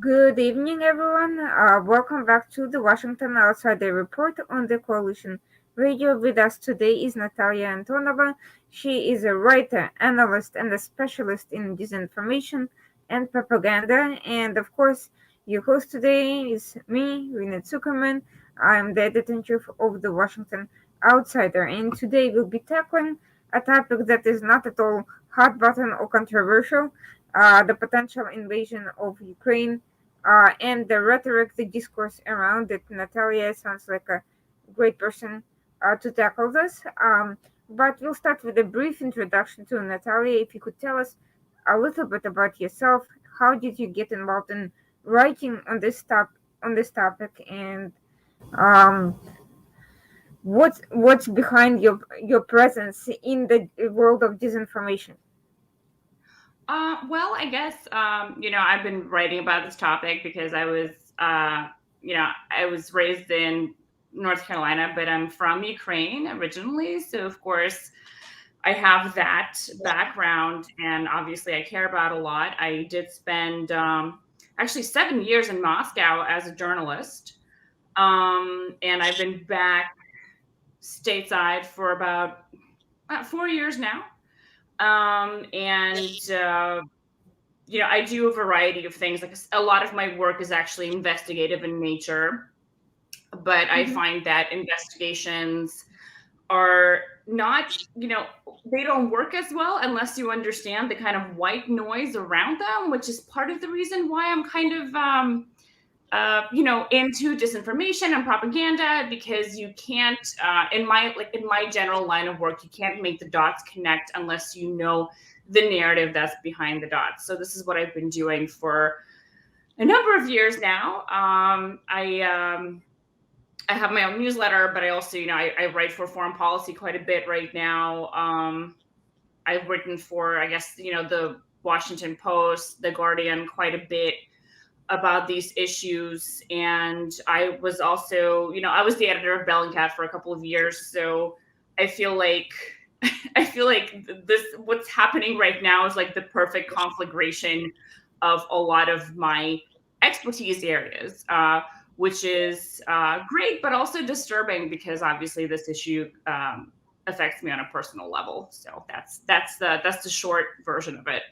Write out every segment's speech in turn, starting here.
Good evening, everyone. Welcome back to the Washington Outsider Report on the Coalition Radio. With us today is Natalia Antonova. She is a writer, analyst, and a specialist in disinformation and propaganda. And of course, your host today is me, Rina Zuckerman. I'm the editor-in-chief of the Washington Outsider. And today we'll be tackling a topic that is not at all hot button or controversial, the potential invasion of Ukraine, and the rhetoric, the discourse around it. Natalia sounds like a great person to tackle this. But we'll start with a brief introduction to Natalia. If you could tell us a little bit about yourself, how did you get involved in writing on this topic, and um, what's behind your presence in the world of disinformation? Well, I guess I've been writing about this topic because I was raised in North Carolina, but I'm from Ukraine originally, so of course I have that background, and obviously I care about a lot. I did spend actually 7 years in Moscow as a journalist, and I've been back stateside for about 4 years now. And I do a variety of things. Like a lot of my work is actually investigative in nature, but I Mhm. find that investigations are not, they don't work as well unless you understand the kind of white noise around them, which is part of the reason why I'm kind of, into disinformation and propaganda, because you can't, in my general line of work, you can't make the dots connect unless you know the narrative that's behind the dots. So this is what I've been doing for a number of years now. I have my own newsletter, but I also, I write for Foreign Policy quite a bit right now. I've written for, I guess, the Washington Post, the Guardian, quite a bit about these issues. And I was also, I was the editor of Bellingcat for a couple of years. So I feel like I feel like this what's happening right now is like the perfect conflagration of a lot of my expertise areas, which is great, but also disturbing because obviously this issue affects me on a personal level. So that's the short version of it.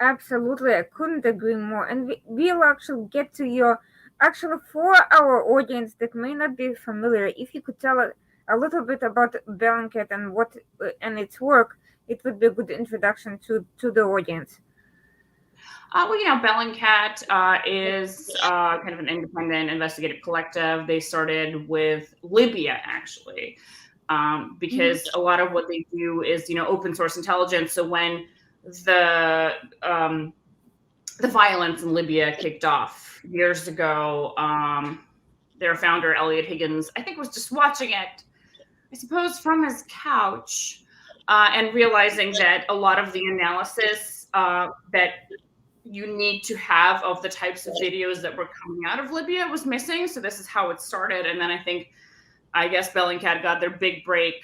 Absolutely, I couldn't agree more. And we'll actually get to your actually for our audience that may not be familiar. If you could tell a little bit about Bellingcat and what and its work, it would be a good introduction to the audience. Bellingcat is kind of an independent investigative collective. They started with Libya, actually, Hmm. because a lot of what they do is, open source intelligence. So when the um, the violence in Libya kicked off years ago, their founder Elliot Higgins, I think, was just watching it, I suppose, from his couch, and realizing that a lot of the analysis that you need to have of the types of videos that were coming out of Libya was missing. So this is how it started. And then I guess Bellingcat got their big break,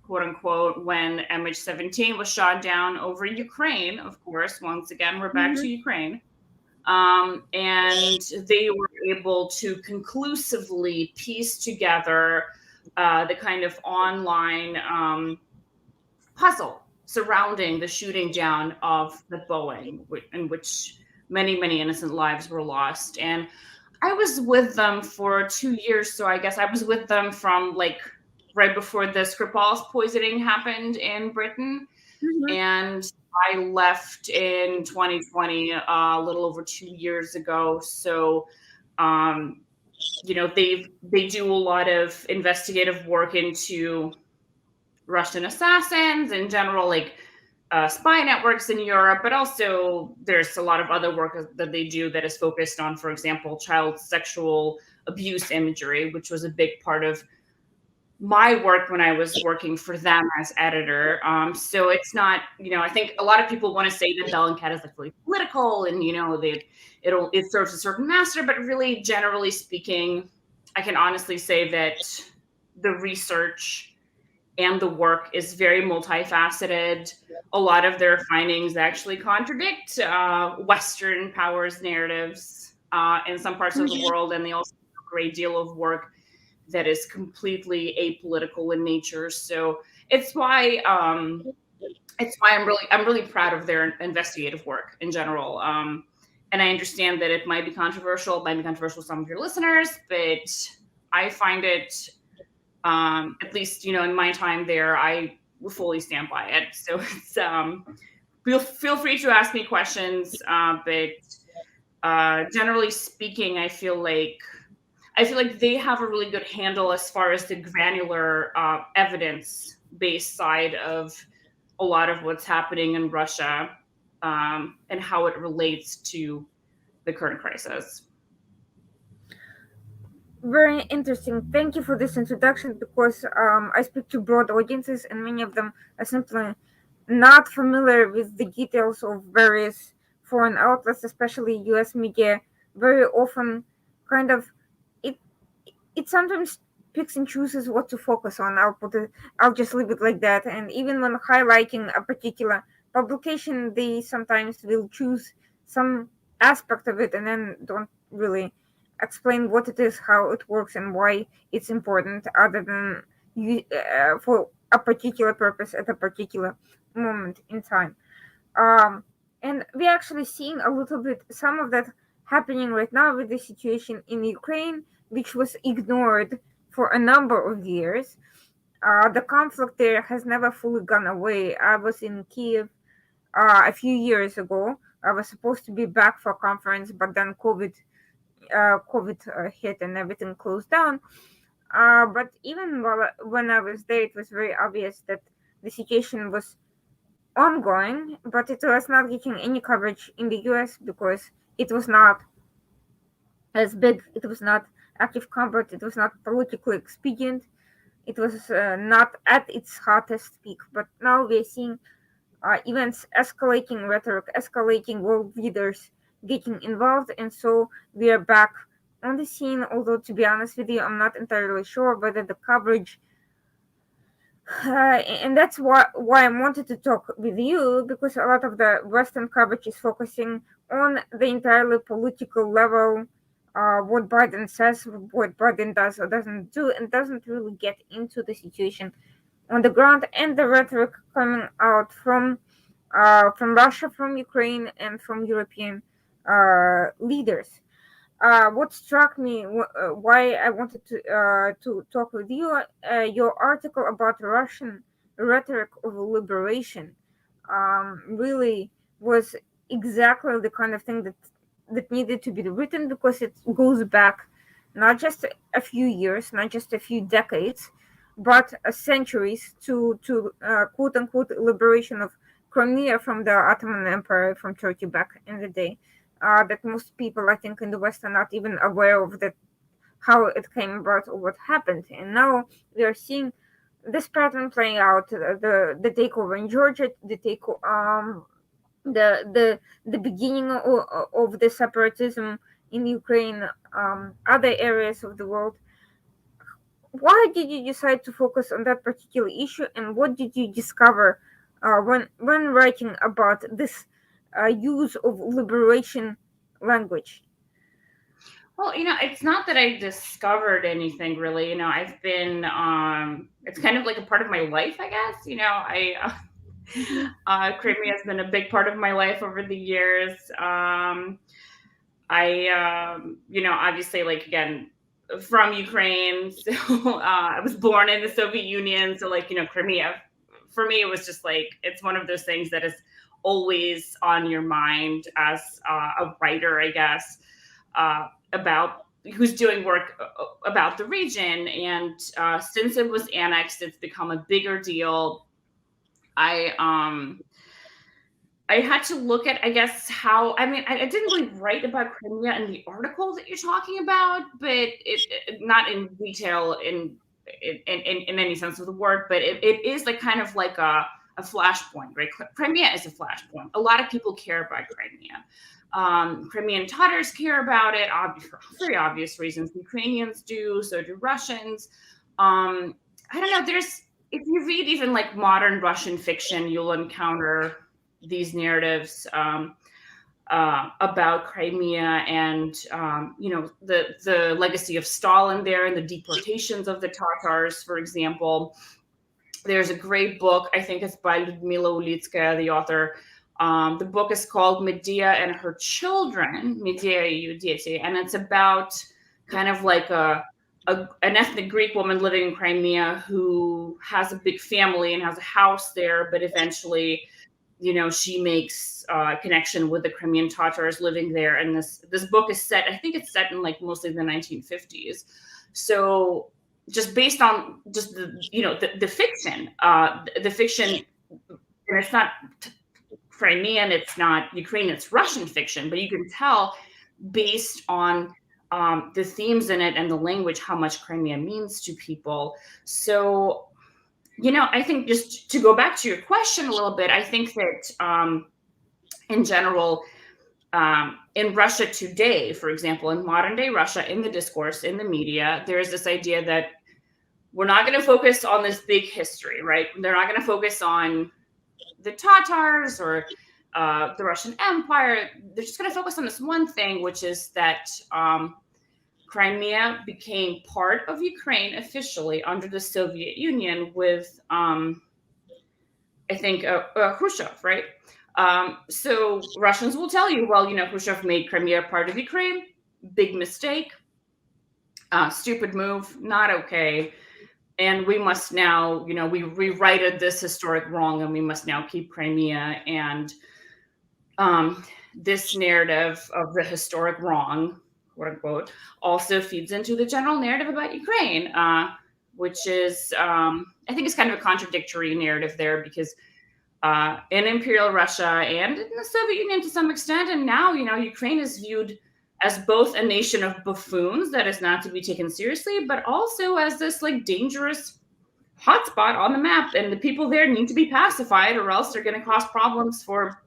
quote unquote, when MH17 was shot down over Ukraine. Of course, once again, we're back to Hmm. Ukraine. And they were able to conclusively piece together the kind of online puzzle surrounding the shooting down of the Boeing, in which many, many innocent lives were lost. And I was with them for 2 years. So I guess I was with them from like right before the Skripal poisoning happened in Britain. Hmm. And I left in 2020, a little over 2 years ago. So, um, they do a lot of investigative work into Russian assassins in general, like spy networks in Europe, but also there's a lot of other work that they do that is focused on, for example, child sexual abuse imagery, which was a big part of my work when I was working for them as editor. So it's not, I think a lot of people want to say that Bellingcat is like really political and, it serves a certain master, but really, generally speaking, I can honestly say that the research and the work is very multifaceted. A lot of their findings actually contradict Western powers narratives in some parts of the world, and they also do a great deal of work that is completely apolitical in nature. So it's why I'm really proud of their investigative work in general. And I understand that it might be controversial. It might be controversial to some of your listeners, but I find it, at least in my time there, I will fully stand by it. So it's feel free to ask me questions, but generally speaking, I feel like they have a really good handle as far as the granular evidence based side of a lot of what's happening in Russia, and how it relates to the current crisis. Very interesting. Thank you for this introduction because I speak to broad audiences and many of them are simply not familiar with the details of various foreign outlets, especially US media. Very often, kind of, it it sometimes picks and chooses what to focus on. I'll just leave it like that. And even when highlighting a particular publication, they sometimes will choose some aspect of it and then don't really explain what it is, how it works, and why it's important, other than for a particular purpose at a particular moment in time. Um, and we're actually seeing a little bit some of that happening right now with the situation in Ukraine, which was ignored for a number of years. The conflict there has never fully gone away. I was in Kiev a few years ago. I was supposed to be back for a conference, but then COVID hit and everything closed down. But even when I was there, it was very obvious that the situation was ongoing, but it was not getting any coverage in the US because it was not as big, it was not active combat, it was not politically expedient, it was not at its hottest peak. But now we're seeing events escalating, rhetoric escalating, world leaders getting involved, and so we are back on the scene. Although, to be honest with you, I'm not entirely sure whether the coverage and that's why I wanted to talk with you, because a lot of the Western coverage is focusing on the entirely political level, what Biden says, what Biden does or doesn't do, and doesn't really get into the situation on the ground and the rhetoric coming out from Russia, from Ukraine, and from European leaders. What struck me, why I wanted to talk with you, your article about Russian rhetoric of liberation, really was exactly the kind of thing that needed to be written, because it goes back not just a few years, not just a few decades, but centuries to quote unquote liberation of Crimea from the Ottoman Empire, from Turkey back in the day, that most people, I think, in the West are not even aware of, that how it came about or what happened. And now we are seeing this pattern playing out: the takeover in Georgia, the beginning of the separatism in Ukraine, other areas of the world. Why did you decide to focus on that particular issue, and what did you discover when writing about this use of liberation language? Well, it's not that I discovered anything really. I've been, it's kind of like a part of my life, I guess. Crimea has been a big part of my life over the years. Obviously, like, again, from Ukraine. So I was born in the Soviet Union. So, like, Crimea, for me, it was just like, it's one of those things that is always on your mind as a writer, I guess, about who's doing work about the region. And since it was annexed, it's become a bigger deal. I had to look at, I guess, how, I mean, I didn't really write about Crimea in the article that you're talking about, but it not in detail in any sense of the word, but it is like kind of like a flashpoint, right? Crimea is a flashpoint. A lot of people care about Crimea. Crimean Tatars care about it, for very obvious reasons. Ukrainians do, so do Russians. I don't know. if you read even like modern Russian fiction, you'll encounter these narratives about Crimea and the legacy of Stalin there and the deportations of the Tatars, for example. There's a great book, I think it's by Ludmila Ulitskaya, the author. The book is called Medea and Her Children, Medea и ее дети, and it's about kind of like an ethnic Greek woman living in Crimea who has a big family and has a house there, but eventually, she makes a connection with the Crimean Tatars living there. And this book is set, I think it's set in like mostly the 1950s. So just based on just the fiction, and it's not Crimean, it's not Ukrainian, it's Russian fiction, but you can tell based on the themes in it and the language how much Crimea means to people. So, I think just to go back to your question a little bit, I think that in general, in Russia today, for example, in modern day Russia, in the discourse, in the media, there's this idea that we're not going to focus on this big history, right? They're not going to focus on the Tatars or the Russian Empire. They're just going to focus on this one thing, which is that Crimea became part of Ukraine officially under the Soviet Union with, I think, Khrushchev, right? So Russians will tell you, well, Khrushchev made Crimea part of Ukraine. Big mistake. Stupid move. Not okay. And we must now, we rewrited this historic wrong, and we must now keep Crimea. And this narrative of the historic wrong, quote unquote, also feeds into the general narrative about Ukraine, which is, I think, is kind of a contradictory narrative there, because in Imperial Russia and in the Soviet Union to some extent, and now, Ukraine is viewed as both a nation of buffoons that is not to be taken seriously, but also as this like dangerous hotspot on the map, and the people there need to be pacified, or else they're going to cause problems for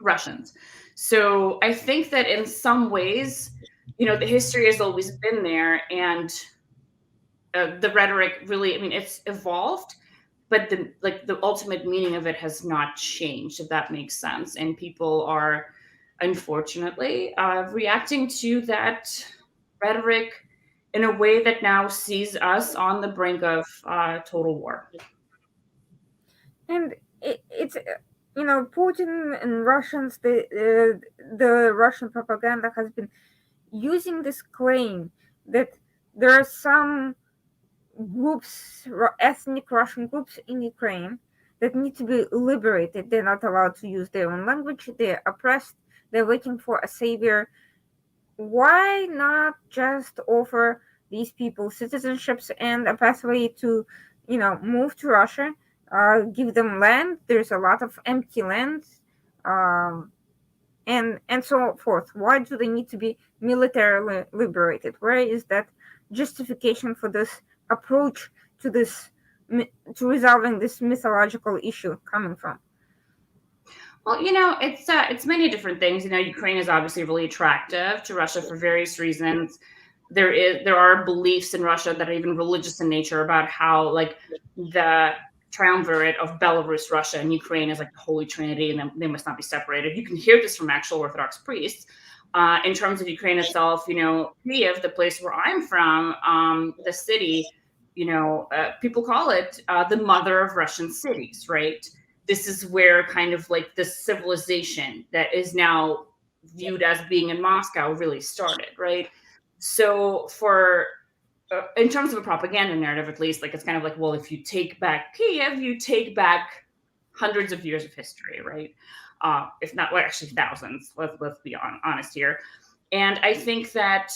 Russians. So I think that in some ways, the history has always been there, and the rhetoric really, it's evolved, but the ultimate meaning of it has not changed, if that makes sense. And people are, unfortunately, reacting to that rhetoric in a way that now sees us on the brink of total war. And it's Putin and Russians, the Russian propaganda has been using this claim that there are some groups, ethnic Russian groups in Ukraine, that need to be liberated. They're not allowed to use their own language. They're oppressed. They're waiting for a savior. Why not just offer these people citizenships and a pathway to, move to Russia? Give them land. There's a lot of empty land, and so forth. Why do they need to be militarily liberated? Where is that justification for this approach to to resolving this mythological issue coming from? Well, it's many different things. Ukraine is obviously really attractive to Russia for various reasons. There are beliefs in Russia that are even religious in nature about how like the triumvirate of Belarus, Russia, and Ukraine is like the Holy Trinity, and they must not be separated. You can hear this from actual Orthodox priests. In terms of Ukraine itself, Kyiv, the place where I'm from, the city, people call it the mother of Russian cities, right? This is where kind of like this civilization that is now viewed as being in Moscow really started, right? So in terms of a propaganda narrative, at least, like it's kind of like, well, if you take back Kyiv, you take back hundreds of years of history, right? If not, well, actually thousands. Let's be honest here. And I think that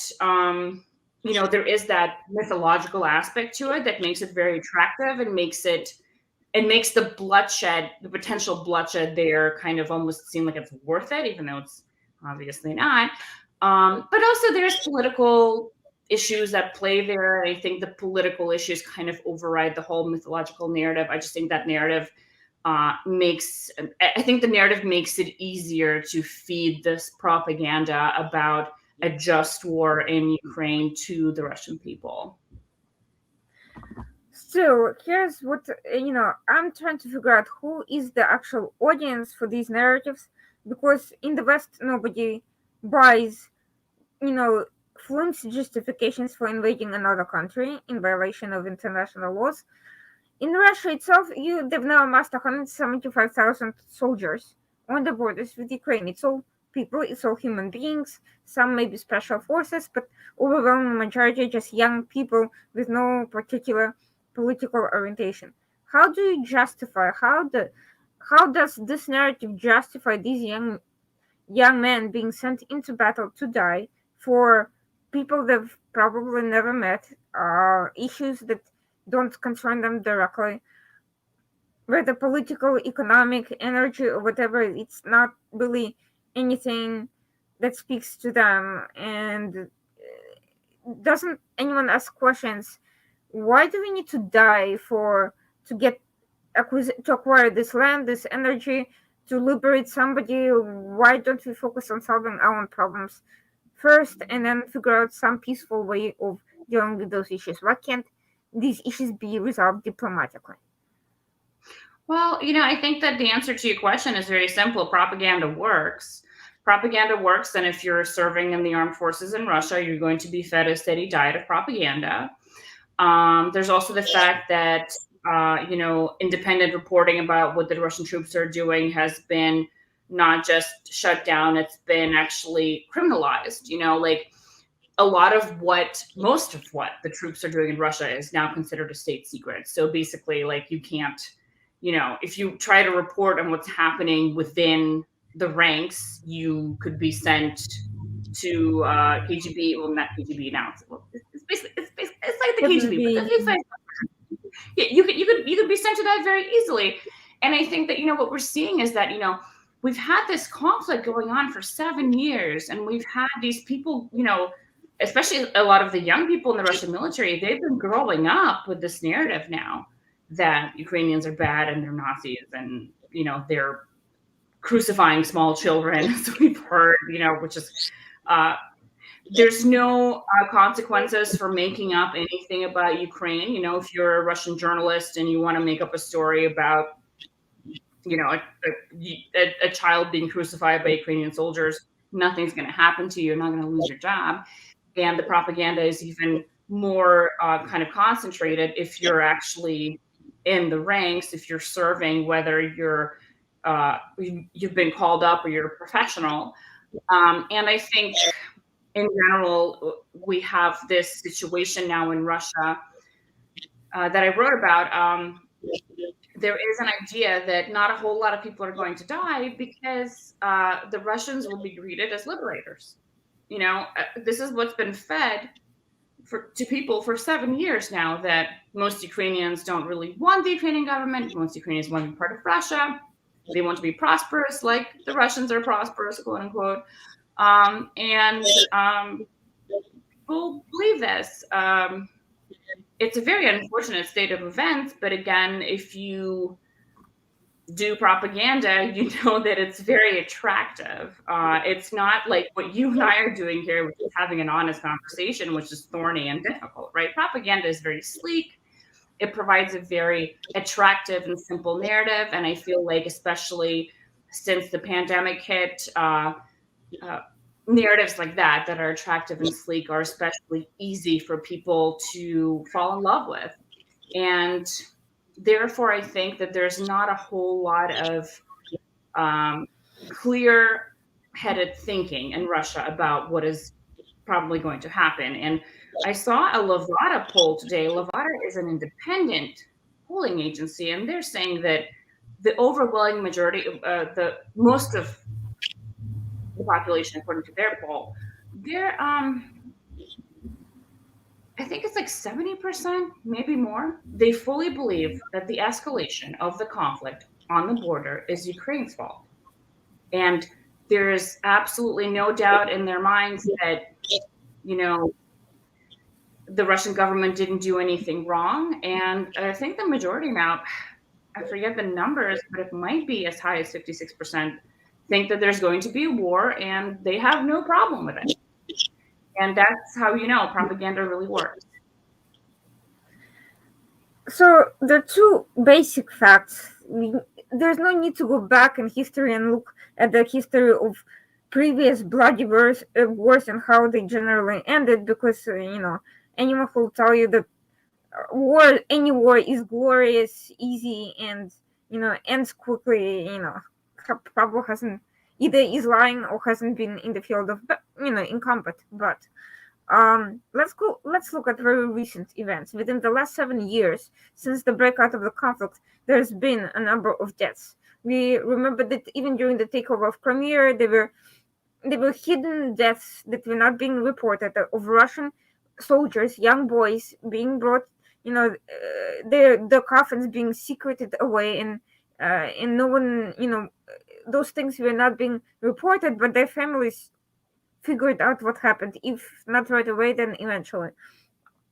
there is that mythological aspect to it that makes it very attractive and makes the bloodshed, the potential bloodshed there, kind of almost seem like it's worth it, even though it's obviously not. But also there's political issues that play there. And I think the political issues kind of override the whole mythological narrative. I just think that narrative makes it easier to feed this propaganda about a just war in Ukraine to the Russian people. Still, here's what I'm trying to figure out who is the actual audience for these narratives, because in the West, nobody buys, you know, flimsy justifications for invading another country in violation of international laws. In Russia itself, they've now amassed 175,000 soldiers on the borders with Ukraine. It's all people, it's all human beings. Some may be special forces, but overwhelming majority are just young people with no particular political orientation. How do you justify? How does this narrative justify these young men being sent into battle to die for people they've probably never met, issues that don't concern them directly, whether political, economic, energy, or whatever? It's not really anything that speaks to them. And doesn't anyone ask questions? Why do we need to die to get to acquire this land, this energy, to liberate somebody? Why don't we focus on solving our own problems first and then figure out some peaceful way of dealing with those issues? Why can't these issues be resolved diplomatically? Well, I think that the answer to your question is very simple. Propaganda works. Propaganda works, and if you're serving in the armed forces in Russia, you're going to be fed a steady diet of propaganda. There's also the fact that independent reporting about what the Russian troops are doing has been not just shut down; it's been actually criminalized. Like most of what the troops are doing in Russia is now considered a state secret. So basically, like you can't, if you try to report on what's happening within the ranks, you could be sent to KGB. Well, not KGB now. It's basically it's like the KGB, but you could be sent to that very easily. And I think that what we're seeing is that we've had this conflict going on for 7 years, and we've had these people, especially a lot of the young people in the Russian military, they've been growing up with this narrative now that Ukrainians are bad and they're Nazis, and they're crucifying small children, as we've heard, which is there's no consequences for making up anything about Ukraine. If you're a Russian journalist and you want to make up a story about a child being crucified by Ukrainian soldiers, nothing's going to happen to you. You're not going to lose your job. And the propaganda is even more kind of concentrated if you're actually in the ranks, if you're serving, whether you've been called up or you're a professional. And I think in general, we have this situation now in Russia that I wrote about. There is an idea that not a whole lot of people are going to die because the Russians will be greeted as liberators. This is what's been fed to people for 7 years now, that most Ukrainians don't really want the Ukrainian government. Most Ukrainians want to be part of Russia. They want to be prosperous, like the Russians are prosperous, quote unquote. And people believe this. It's a very unfortunate state of events, but again, if you do propaganda, you know that it's very attractive. It's not like what you and I are doing here, which is having an honest conversation, which is thorny and difficult, right? Propaganda is very sleek. It provides a very attractive and simple narrative. And I feel like, especially since the pandemic hit, narratives like that are attractive and sleek are especially easy for people to fall in love with. And therefore, I think that there's not a whole lot of clear-headed thinking in Russia about what is probably going to happen. And I saw a Levada poll today. Levada is an independent polling agency, and they're saying that the overwhelming majority, most of the population, according to their poll, they're I think it's like 70%, maybe more. They fully believe that the escalation of the conflict on the border is Ukraine's fault. And there is absolutely no doubt in their minds that, the Russian government didn't do anything wrong. And I think the majority now, I forget the numbers, but it might be as high as 56%, think that there's going to be a war, and they have no problem with it. And that's how propaganda really works. So the two basic facts. There's no need to go back in history and look at the history of previous bloody wars and how they generally ended, because anyone will tell you that any war is glorious, easy, and ends quickly. Pablo hasn't either is lying or hasn't been in the field of in combat, but let's look at very recent events. Within the last 7 years, since the breakout of the conflict, there's been a number of deaths. We remember that even during the takeover of Crimea, there were hidden deaths that were not being reported of Russian soldiers, young boys being brought, the coffins being secreted away, and no one, those things were not being reported, but their families figured out what happened, if not right away, then eventually.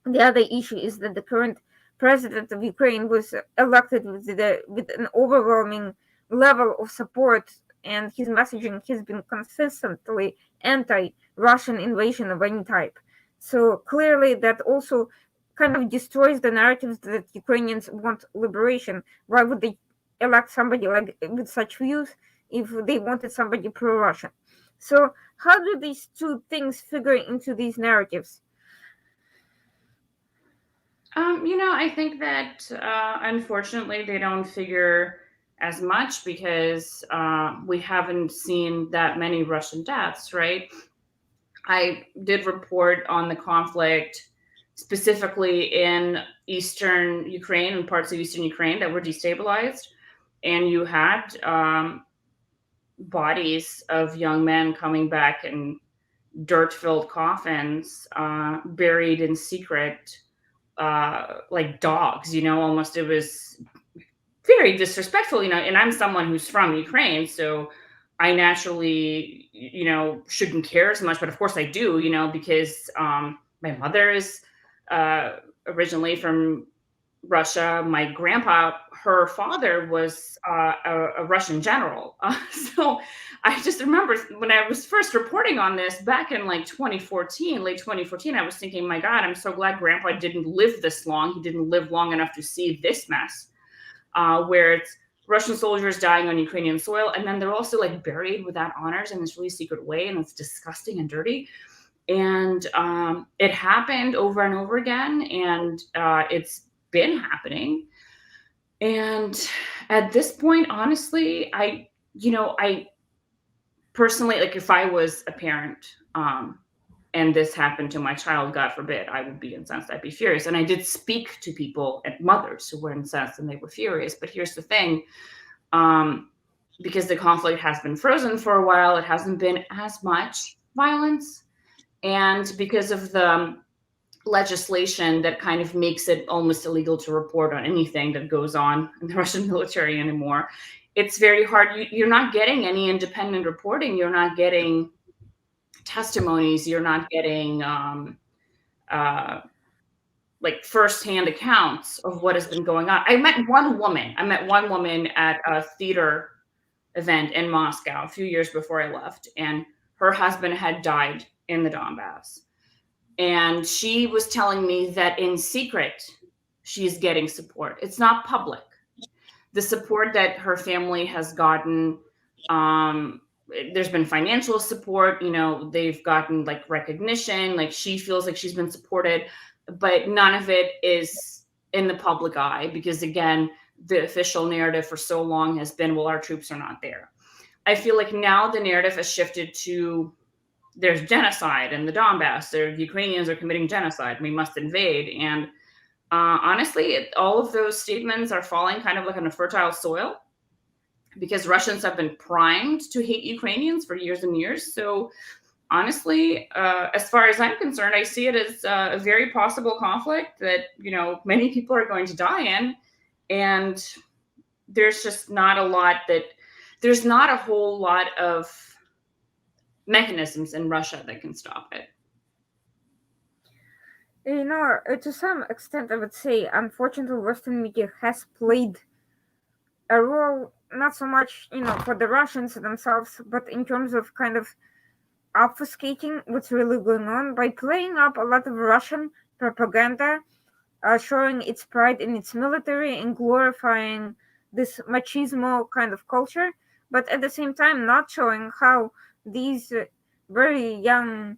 The other issue is that the current president of Ukraine was elected with an overwhelming level of support, and his messaging has been consistently anti-Russian invasion of any type. So clearly, that also kind of destroys the narratives that Ukrainians want liberation. Why would they elect somebody like with such views if they wanted somebody pro-Russian? So how do these two things figure into these narratives? I think that unfortunately they don't figure as much because we haven't seen that many Russian deaths, right? I did report on the conflict specifically in eastern Ukraine and parts of eastern Ukraine that were destabilized. And you had bodies of young men coming back in dirt filled coffins, buried in secret, like dogs, almost. It was very disrespectful, and I'm someone who's from Ukraine, so I naturally, shouldn't care as much, but of course I do, because my mother is originally from Russia. My grandpa, her father, was a Russian general. So I just remember when I was first reporting on this back in like 2014, late 2014, I was thinking, my God, I'm so glad grandpa didn't live this long. He didn't live long enough to see this mess, where it's Russian soldiers dying on Ukrainian soil. And then they're also like buried without honors in this really secret way. And it's disgusting and dirty. And it happened over and over again. And it's been happening. And at this point, honestly, I personally, like, if I was a parent, and this happened to my child, God forbid, I would be incensed. I'd be furious. And I did speak to people and mothers who were incensed and they were furious. But here's the thing, because the conflict has been frozen for a while, it hasn't been as much violence. And because of the legislation that kind of makes it almost illegal to report on anything that goes on in the Russian military anymore, it's very hard. You're not getting any independent reporting. You're not getting testimonies. You're not getting like firsthand accounts of what has been going on. I met one woman at a theater event in Moscow a few years before I left, and her husband had died in the Donbass. And she was telling me that in secret, she's getting support. It's not public. The support that her family has gotten, there's been financial support, they've gotten like recognition, like she feels like she's been supported, but none of it is in the public eye because, again, the official narrative for so long has been, well, our troops are not there. I feel like now the narrative has shifted to there's genocide in the Donbass. The Ukrainians are committing genocide. We must invade. And honestly, all of those statements are falling kind of like on a fertile soil because Russians have been primed to hate Ukrainians for years and years. So honestly, as far as I'm concerned, I see it as a very possible conflict that, many people are going to die in. And there's just not there's not a whole lot of mechanisms in Russia that can stop it. To some extent, I would say, unfortunately, Western media has played a role, not so much, for the Russians themselves, but in terms of kind of obfuscating what's really going on by playing up a lot of Russian propaganda showing its pride in its military and glorifying this machismo kind of culture, but at the same time not showing how these very young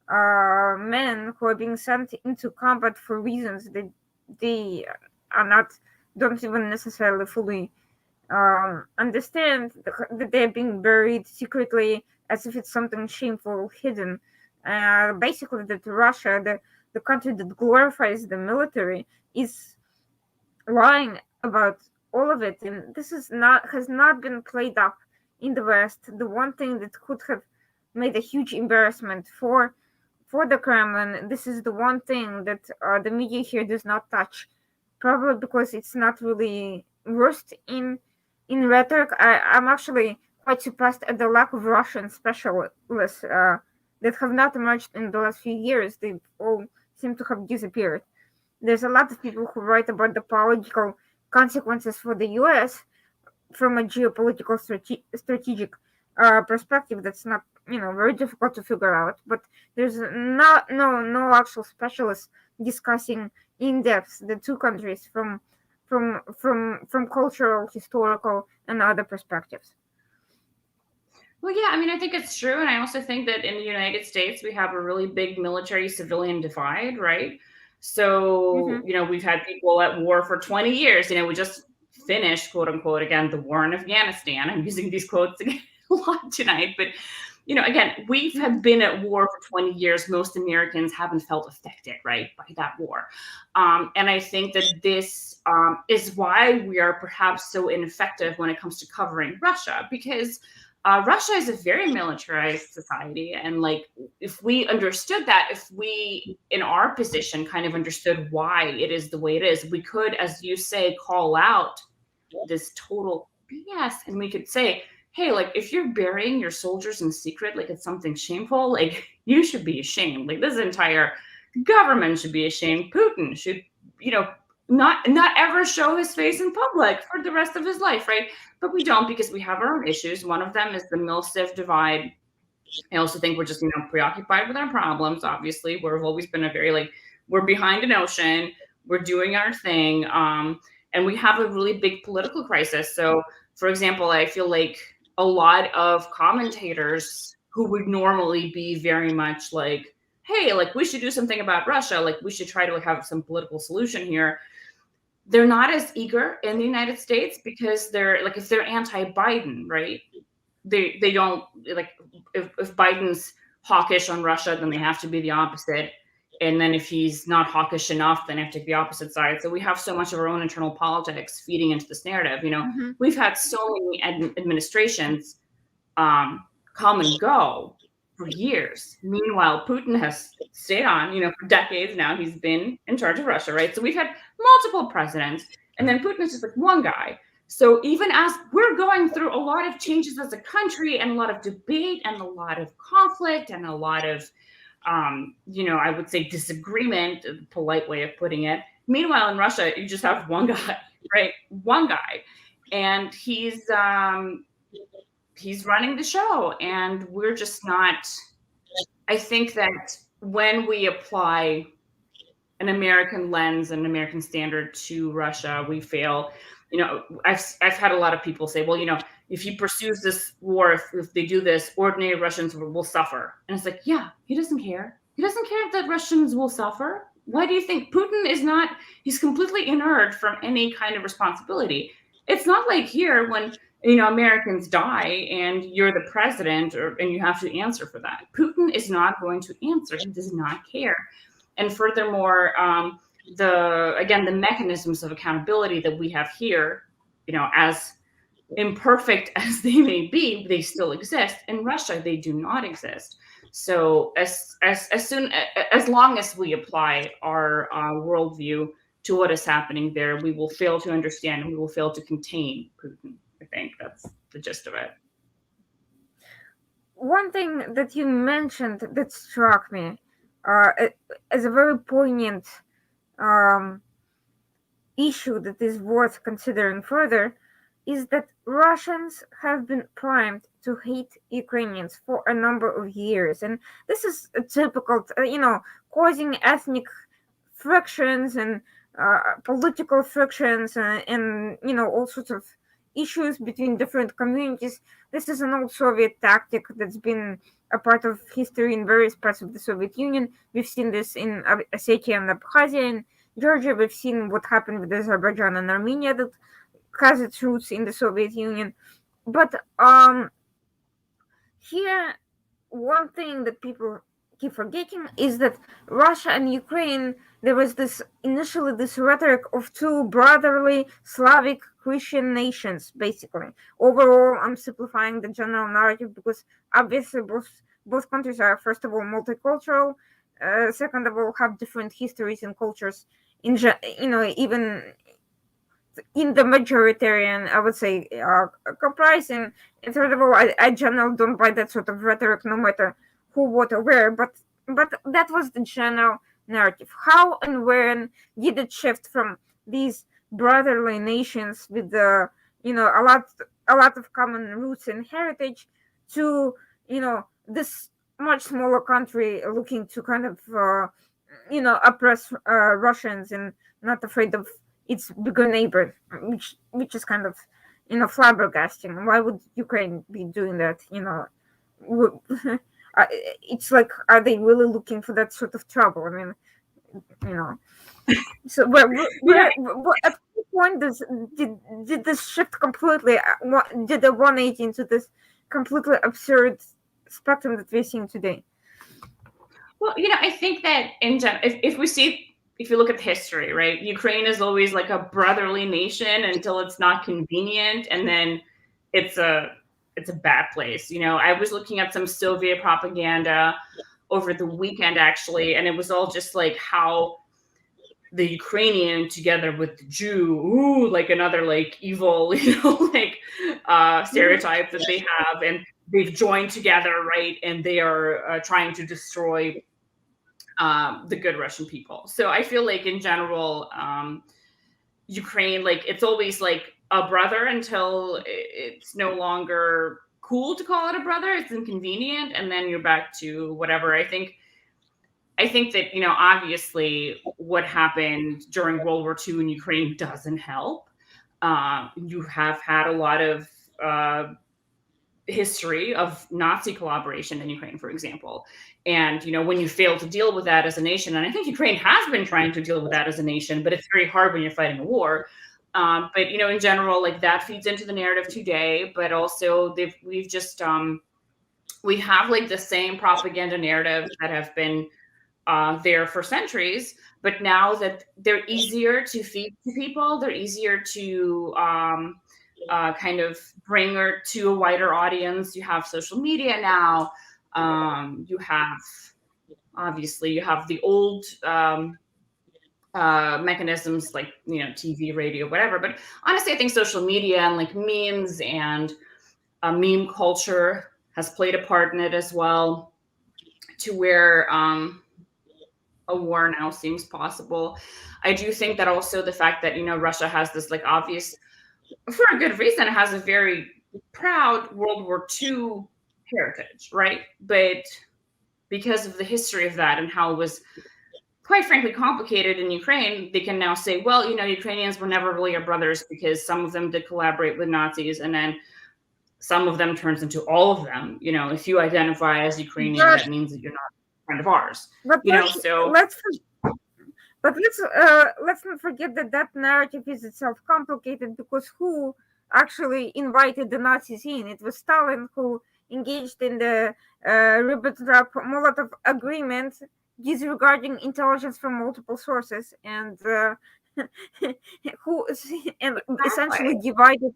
men who are being sent into combat for reasons that they are not don't even necessarily fully understand that they're being buried secretly as if it's something shameful hidden. Basically, that Russia, the country that glorifies the military, is lying about all of it, and this is not has not been played up in the West. The one thing that could have made a huge embarrassment for the Kremlin, this is the one thing that the media here does not touch, probably because it's not really versed in rhetoric. I'm actually quite surprised at the lack of Russian specialists that have not emerged in the last few years. They all seem to have disappeared. There's a lot of people who write about the political consequences for the US from a geopolitical strategic perspective. That's not, very difficult to figure out, but there's not no actual specialists discussing in depth the two countries from cultural, historical, and other perspectives. Well, yeah, I mean, I think it's true. And I also think that in the United States, we have a really big military civilian divide, right? So, Hmm. we've had people at war for 20 years. We just finished, quote unquote, again, the war in Afghanistan. I'm using these quotes again a lot tonight. But, again, we have been at war for 20 years. Most Americans haven't felt affected, right, by that war. And I think that this is why we are perhaps so ineffective when it comes to covering Russia, because Russia is a very militarized society. And like, if we understood that, if we in our position kind of understood why it is the way it is, we could, as you say, call out this total BS. And we could say, hey, like, if you're burying your soldiers in secret, like it's something shameful, like you should be ashamed. Like, this entire government should be ashamed. Putin should, you know, not ever show his face in public for the rest of his life, right? But we don't, because we have our own issues. One of them is the MILSIF divide. I also think we're just, preoccupied with our problems. Obviously, we've always been a very, like, we're behind an ocean, we're doing our thing, and we have a really big political crisis. So, for example, I feel like a lot of commentators who would normally be very much like, hey, like, we should do something about Russia, like we should try to, like, have some political solution here, they're not as eager in the United States, because they're like, if they're anti-Biden, right? They don't like, if Biden's hawkish on Russia, then they have to be the opposite. And then if he's not hawkish enough, then they have to be the opposite side. So we have so much of our own internal politics feeding into this narrative. Hmm. We've had so many administrations come and go for years. Meanwhile, Putin has stayed on, for decades now. He's been in charge of Russia, right? So we've had multiple presidents, and then Putin is just like one guy. So even as we're going through a lot of changes as a country, and a lot of debate, and a lot of conflict, and a lot of, I would say disagreement, a polite way of putting it. Meanwhile, in Russia, you just have one guy, right? One guy, and he's running the show, and we're just not. I think that when we apply an American lens and an American standard to Russia, we fail. I've had a lot of people say, well, if he pursues this war, if they do this, ordinary Russians will suffer. And it's like, yeah, he doesn't care. He doesn't care that Russians will suffer. Why do you think Putin is not? He's completely inert from any kind of responsibility. It's not like here when Americans die and you're the president, and you have to answer for that. Putin is not going to answer. He does not care. And furthermore, the mechanisms of accountability that we have here, as imperfect as they may be, they still exist. In Russia, they do not exist. So as long as we apply our worldview to what is happening there, we will fail to understand, and we will fail to contain Putin. I think that's the gist of it. One thing that you mentioned that struck me uh, as a very poignant um, issue that is worth considering further is that Russians have been primed to hate Ukrainians for a number of years. And this is a typical, causing ethnic frictions and political frictions and all sorts of issues between different communities. This is an old Soviet tactic that's been a part of history in various parts of the Soviet Union. We've seen this in Ossetia and Abkhazia and Georgia. We've seen what happened with Azerbaijan and Armenia that has its roots in the Soviet Union. But here, one thing that people keep forgetting is that Russia and Ukraine, there was initially this rhetoric of two brotherly Slavic Christian nations, basically. Overall, I'm simplifying the general narrative because obviously both countries are, first of all, multicultural. Second of all, have different histories and cultures. Even in the majoritarian, I would say, comprising. And third of all, I generally don't buy that sort of rhetoric, no matter who, what, or where. But that was the general narrative. How and when did it shift from these brotherly nations with the a lot of common roots and heritage to this much smaller country looking to kind of oppress Russians and not afraid of its bigger neighbor, which is kind of flabbergasting. Why would Ukraine be doing that? It's like, are they really looking for that sort of trouble? I mean, you know. So at what point did this shift completely? Did the 180 into this completely absurd spectrum that we're seeing today? Well, I think that in general, if you look at the history, right, Ukraine is always like a brotherly nation until it's not convenient, and then it's a bad place. I was looking at some Soviet propaganda over the weekend, actually, and it was all just like how the Ukrainian together with the Jew, like another like evil, stereotype that they have, and they've joined together, right, and they are trying to destroy the good Russian people. So I feel like in general, Ukraine, like, it's always like a brother until it's no longer cool to call it a brother. It's inconvenient, and then you're back to whatever. I think that, obviously what happened during World War II in Ukraine doesn't help. You have had a lot of history of Nazi collaboration in Ukraine, for example. And, when you fail to deal with that as a nation, and I think Ukraine has been trying to deal with that as a nation, but it's very hard when you're fighting a war. But, in general, like, that feeds into the narrative today, but also we have like the same propaganda narratives that have been there for centuries, but now that they're easier to feed to people, they're easier to kind of bring her to a wider audience. You have social media now. You have the old mechanisms like TV, radio, whatever. But honestly, I think social media and like memes and meme culture has played a part in it as well, to where a war now seems possible. I do think that also the fact that Russia has this like obvious, for a good reason, it has a very proud World War II heritage, right? But because of the history of that and how it was quite frankly complicated in Ukraine, they can now say, well, Ukrainians were never really our brothers because some of them did collaborate with Nazis, and then some of them turns into all of them. If you identify as Ukrainian, that means that you're not a friend of ours. But let's not forget that narrative is itself complicated, because who actually invited the Nazis in? It was Stalin who engaged in the Ribbentrop-Molotov agreement, disregarding intelligence from multiple sources, and who essentially divided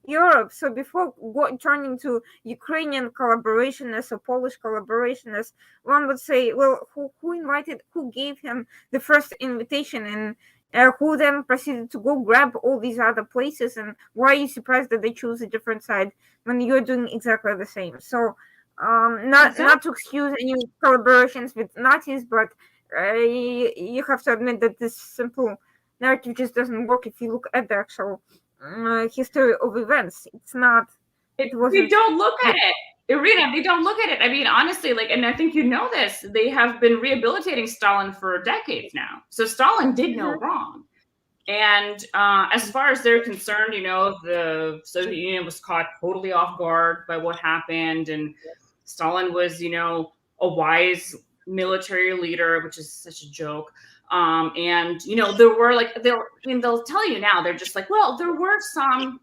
Europe. So before turning to Ukrainian collaborationists or Polish collaborationists, one would say, well, who gave him the first invitation, and who then proceeded to go grab all these other places, and why are you surprised that they choose a different side when you're doing exactly the same? So not to excuse any collaborations with Nazis, but you have to admit that this simple narrative just doesn't work if you look at the actual history of events. It wasn't. You don't look at it. Irina, they don't look at it. I mean, honestly, like, and I think you know this, they have been rehabilitating Stalin for decades now. So Stalin did no Mhm. wrong. And as far as they're concerned, the Soviet Union was caught totally off guard by what happened. And Stalin was, a wise military leader, which is such a joke. And, there were they'll tell you now, they're just like, well, there were some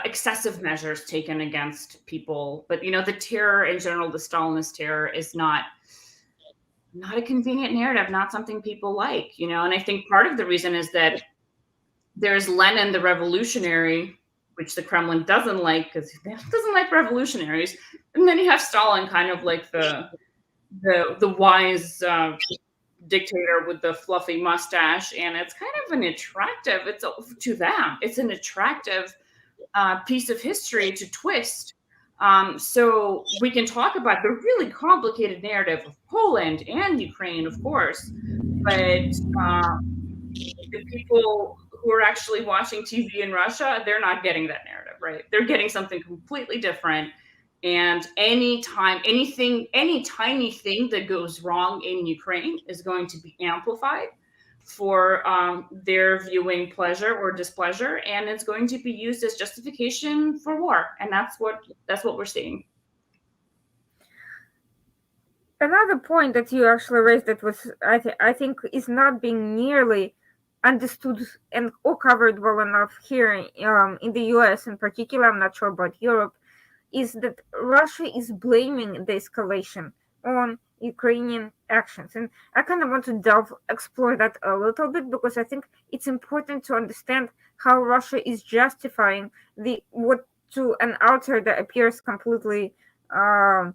excessive measures taken against people, but the terror in general, the Stalinist terror, is not a convenient narrative, not something people like, and I think part of the reason is that there's Lenin the revolutionary, which the Kremlin doesn't like because it doesn't like revolutionaries, and then you have Stalin, kind of like the wise dictator with the fluffy mustache, and it's kind of an attractive, it's to them, it's an attractive piece of history to twist. So we can talk about the really complicated narrative of Poland and Ukraine, of course, but the people who are actually watching TV in Russia, they're not getting that narrative, right? They're getting something completely different. And any tiny thing that goes wrong in Ukraine is going to be amplified for their viewing pleasure or displeasure, and it's going to be used as justification for war. And that's what we're seeing. Another point that you actually raised that was, I think, is not being nearly understood and or covered well enough here in the US in particular, I'm not sure about Europe, is that Russia is blaming the escalation on Ukrainian actions. And I kind of want to explore that a little bit because I think it's important to understand how Russia is justifying the what to an outsider appears completely um,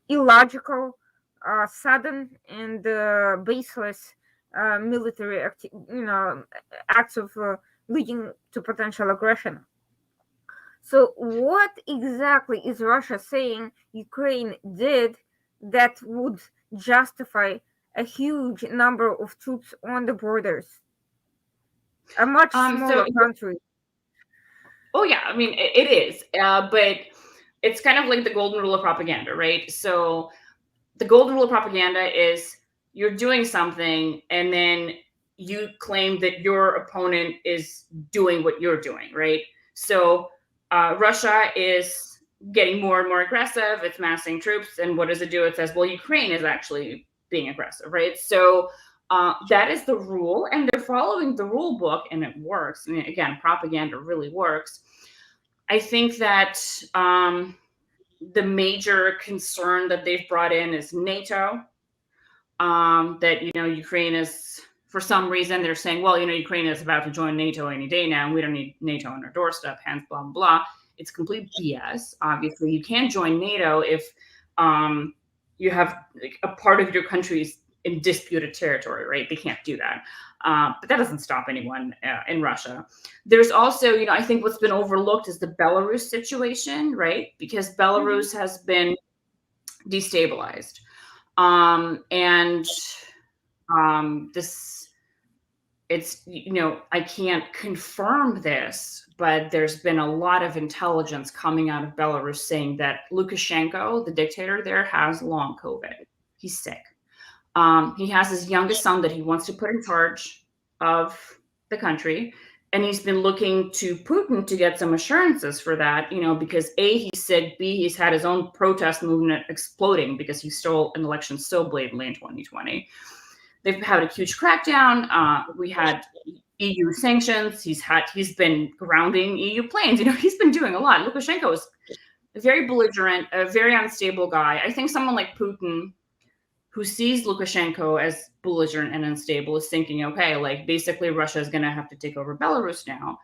illogical, sudden, and baseless acts of leading to potential aggression. So, what exactly is Russia saying Ukraine did that would justify a huge number of troops on the borders? A much So, smaller country. oh yeah, I mean it is, but it's kind of like the golden rule of propaganda, right? So the golden rule of propaganda is you're doing something and then you claim that your opponent is doing what you're doing, right? So Russia is getting more and more aggressive. It's massing troops. And what does it do? It says, well, Ukraine is actually being aggressive, right? So that is the rule. And they're following the rule book and it works. I mean, again, propaganda really works. I think that the major concern that they've brought in is NATO. That Ukraine is, for some reason, they're saying, well, Ukraine is about to join NATO any day now, and we don't need NATO on our doorstep. Hence, blah blah blah. It's complete BS. Obviously, you can't join NATO if you have like, a part of your country's in disputed territory, right? They can't do that. But that doesn't stop anyone in Russia. There's also, I think what's been overlooked is the Belarus situation, right? Because Mhm. Belarus has been destabilized. And this, it's, I can't confirm this, but there's been a lot of intelligence coming out of Belarus saying that Lukashenko, the dictator there, has long COVID. He's sick. He has his youngest son that he wants to put in charge of the country. And he's been looking to Putin to get some assurances for that, because A, he's sick, B, he's had his own protest movement exploding because he stole an election so blatantly in 2020. They've had a huge crackdown. We had EU sanctions. He's been grounding EU planes. He's been doing a lot. Lukashenko is a very belligerent, a very unstable guy. I think someone like Putin, who sees Lukashenko as belligerent and unstable, is thinking, okay, like basically Russia is going to have to take over Belarus now.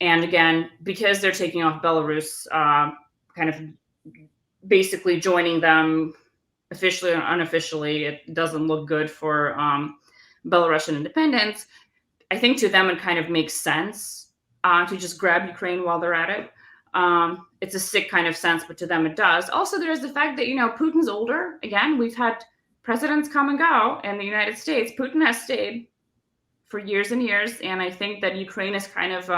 And again, because they're taking off Belarus, kind of basically joining them officially or unofficially, it doesn't look good for Belarusian independence. I think to them it kind of makes sense to just grab Ukraine while they're at it. It's a sick kind of sense, but to them it does. Also, there's the fact that, Putin's older. Again, we've had presidents come and go in the United States. Putin has stayed for years and years. And I think that Ukraine is kind of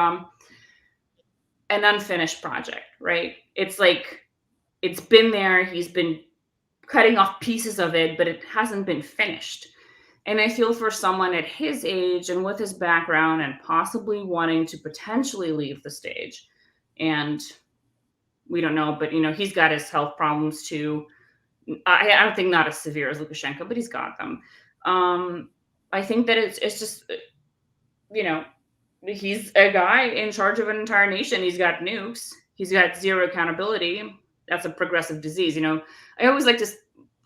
an unfinished project, right? It's like it's been there. He's been cutting off pieces of it, but it hasn't been finished. And I feel for someone at his age and with his background and possibly wanting to potentially leave the stage, and we don't know, but he's got his health problems too. I don't think not as severe as Lukashenko, but he's got them. I think that it's just you know he's a guy in charge of an entire nation. He's got nukes. He's got zero accountability. That's a progressive disease. I always like to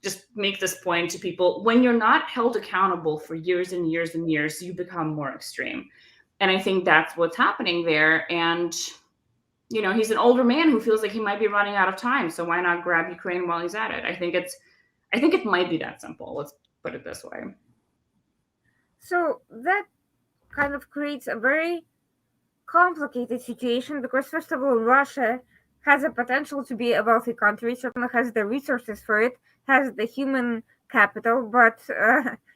just make this point to people: when you're not held accountable for years and years and years, you become more extreme. And I think that's what's happening there. And he's an older man who feels like he might be running out of time. So why not grab Ukraine while he's at it? I think it might be that simple. Let's put it this way. So that kind of creates a very complicated situation because, first of all, Russia has a potential to be a wealthy country, certainly has the resources for it, has the human capital, but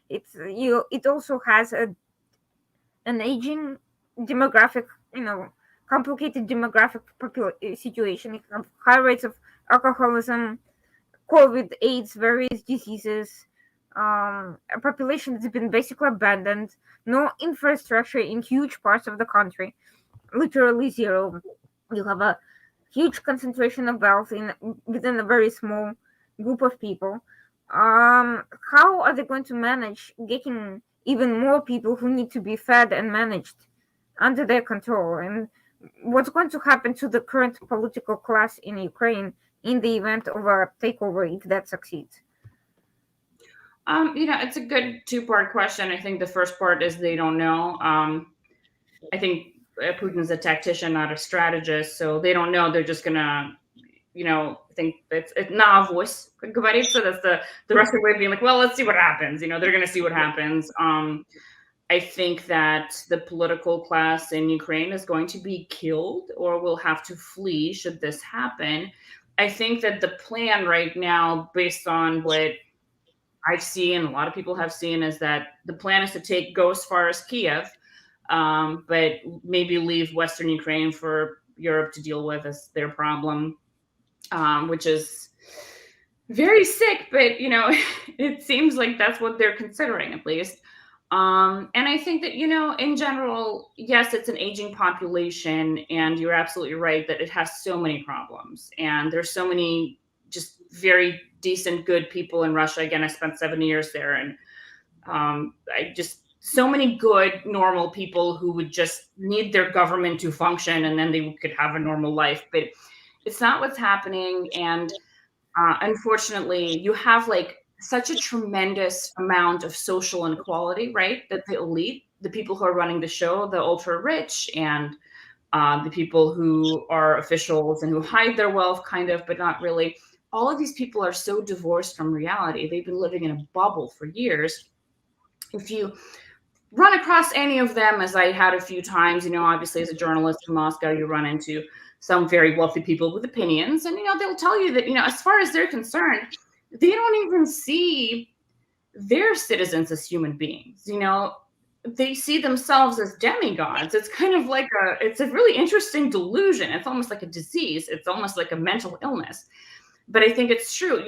it also has an aging demographic, complicated demographic situation. You have high rates of alcoholism, COVID, AIDS, various diseases, a population that's been basically abandoned, no infrastructure in huge parts of the country, literally zero. You have a huge concentration of wealth within a very small group of people. How are they going to manage getting even more people who need to be fed and managed under their control? And what's going to happen to the current political class in Ukraine in the event of a takeover if that succeeds? It's a good two-part question. I think the first part is they don't know. I think Putin's a tactician, not a strategist, so they don't know. They're just gonna, think it's na avось, как говорится. That's the Russian way of being like, well, let's see what happens. They're gonna see what happens. I think that the political class in Ukraine is going to be killed or will have to flee should this happen. I think that the plan right now, based on what I've seen, a lot of people have seen, is that the plan is to go as far as Kiev, but maybe leave Western Ukraine for Europe to deal with as their problem, which is very sick, but it seems like that's what they're considering, at least. And I think that, in general, yes, it's an aging population, and you're absolutely right that it has so many problems. And there's so many just very decent, good people in Russia. Again, I spent 7 years there, and so many good, normal people who would just need their government to function, and then they could have a normal life. But it's not what's happening. And unfortunately, you have such a tremendous amount of social inequality, right? That the elite, the people who are running the show, the ultra rich, and the people who are officials and who hide their wealth kind of, but not really. All of these people are so divorced from reality. They've been living in a bubble for years. If you run across any of them, as I had a few times, obviously as a journalist in Moscow, you run into some very wealthy people with opinions, and they'll tell you that as far as they're concerned, they don't even see their citizens as human beings. They see themselves as demigods. It's kind of like it's a really interesting delusion. It's almost like a disease. It's almost like a mental illness. But I think it's true.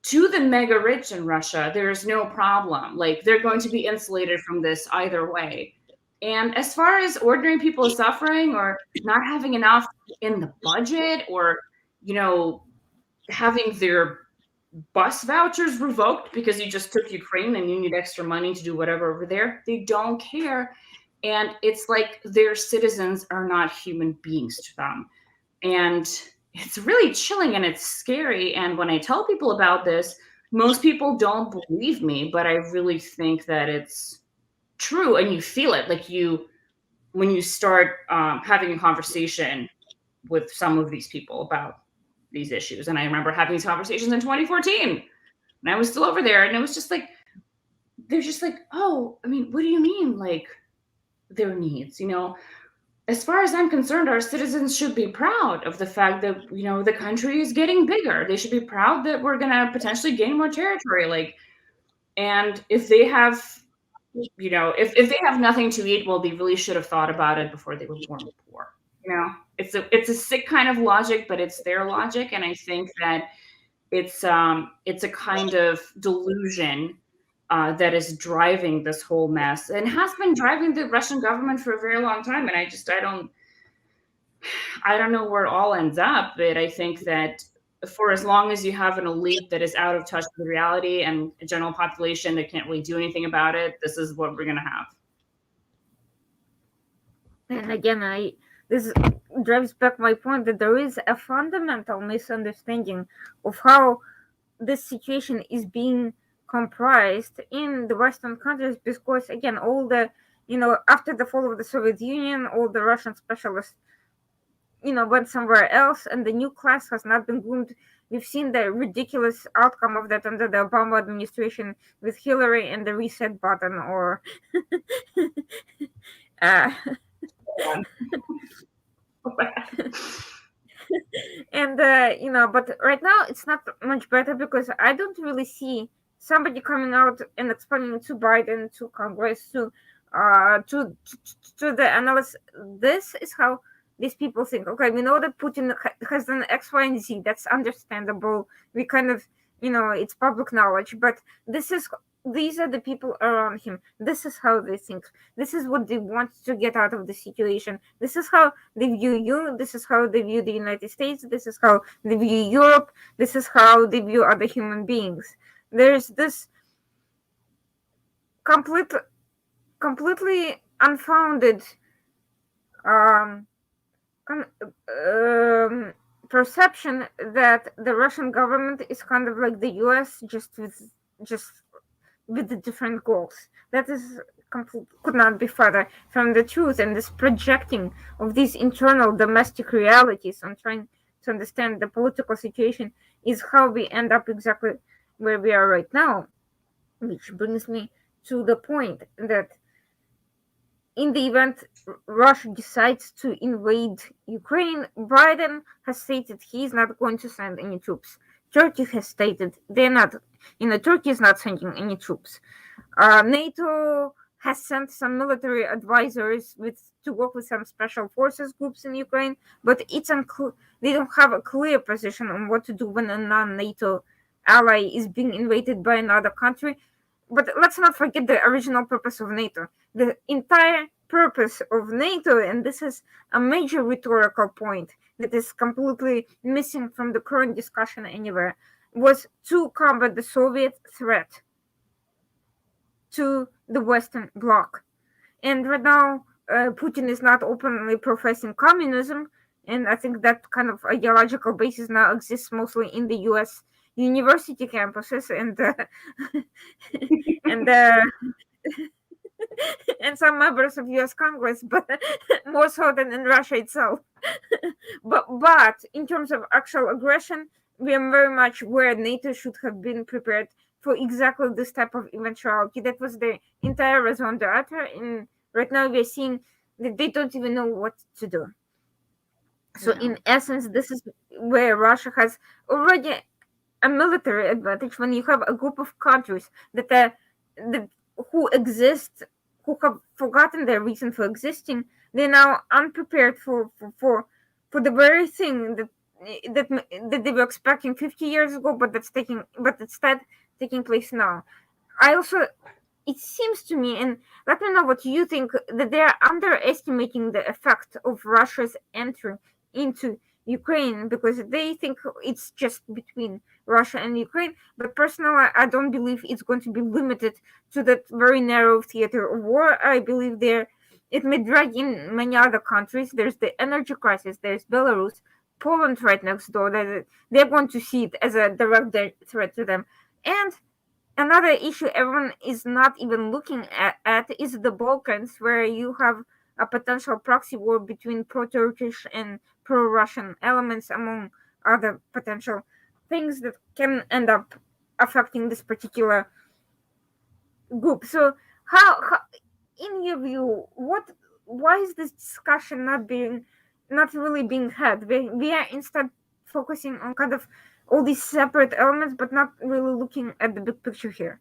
To the mega rich in Russia, there's no problem. They're going to be insulated from this either way. And as far as ordinary people suffering or not having enough in the budget, or having their bus vouchers revoked because you just took Ukraine and you need extra money to do whatever over there, they don't care. And it's like their citizens are not human beings to them. And it's really chilling and it's scary. And when I tell people about this, most people don't believe me, but I really think that it's true. And you feel it, when you start having a conversation with some of these people about these issues. And I remember having these conversations in 2014, and I was still over there, and it was just they're just oh, I mean, what do you mean, their needs? As far as I'm concerned, our citizens should be proud of the fact that, the country is getting bigger. They should be proud that we're going to potentially gain more territory. And if they have, if they have nothing to eat, well, they really should have thought about it before they were born poor. You know, it's a sick kind of logic, but it's their logic, and I think that it's a kind of delusion that is driving this whole mess and has been driving the Russian government for a very long time. And I don't know where it all ends up, but I think that for as long as you have an elite that is out of touch with reality and a general population that can't really do anything about it, this is what we're going to have. And again, this drives back my point that there is a fundamental misunderstanding of how this situation is being comprised in the Western countries, because again, all the, after the fall of the Soviet Union, all the Russian specialists, went somewhere else, and the new class has not been groomed. We've seen the ridiculous outcome of that under the Obama administration with Hillary and the reset button, or uh, and but right now it's not much better, because I don't really see somebody coming out and explaining to Biden, to Congress, to the analysts, this is how these people think. Okay, we know that Putin has done X, Y, and Z. That's understandable. We kind of, it's public knowledge. But these are the people around him. This is how they think. This is what they want to get out of the situation. This is how they view you. This is how they view the United States. This is how they view Europe. This is how they view other human beings. There's this completely unfounded perception that the Russian government is kind of like the US, just with the different goals. That is could not be further from the truth. And this projecting of these internal domestic realities on trying to understand the political situation is how we end up exactly where we are right now. Which brings me to the point that in the event Russia decides to invade Ukraine, Biden has stated he is not going to send any troops. Turkey has stated they're not, Turkey is not sending any troops. NATO has sent some military advisors to work with some special forces groups in Ukraine, but it's unclear. They don't have a clear position on what to do when a non-NATO ally is being invaded by another country. But let's not forget the original purpose of NATO. The entire purpose of NATO, and this is a major rhetorical point that is completely missing from the current discussion anywhere, was to combat the Soviet threat to the Western Bloc. And right now, Putin is not openly professing communism, and I think that kind of ideological basis now exists mostly in the U.S. university campuses and and some members of U.S. Congress, but more so than in Russia itself. but in terms of actual aggression, we are very much where NATO should have been prepared for exactly this type of eventuality. That was the entire raison d'etre, and right now we're seeing that they don't even know what to do. So in essence, this is where Russia has already a military advantage, when you have a group of countries that who exist, who have forgotten their reason for existing. They're now unprepared for the very thing that they were expecting 50 years ago, but instead taking place now. It seems to me, and let me know what you think, that they are underestimating the effect of Russia's entry into Ukraine, because they think it's just between Russia and Ukraine. But personally, I don't believe it's going to be limited to that very narrow theater of war. I believe it may drag in many other countries. There's the energy crisis. There's Belarus, Poland right next door. They're going to see it as a direct threat to them. And another issue everyone is not even looking at is the Balkans, where you have a potential proxy war between pro-Turkish and pro-Russian elements, among other potential things that can end up affecting this particular group. So, how in your view, why is this discussion not really being had? We are instead focusing on kind of all these separate elements, but not really looking at the big picture here.